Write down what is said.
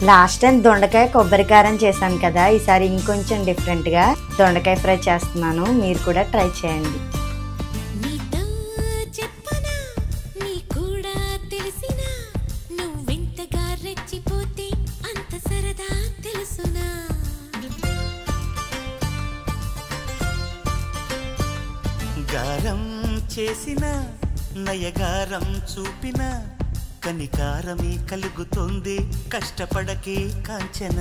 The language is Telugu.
లాస్ట్ టైం దొండకాయ కొబ్బరికారం చేశాను కదా, ఈసారి ఇంకొంచెం డిఫరెంట్గా దొండకాయ ఫ్రై చేస్తున్నాను. మీరు కూడా ట్రై చేయండి. గారం చేసిన నయగారం చూపిన కనికారమే కలుగుతుంది, కష్టపడకే కాంచన.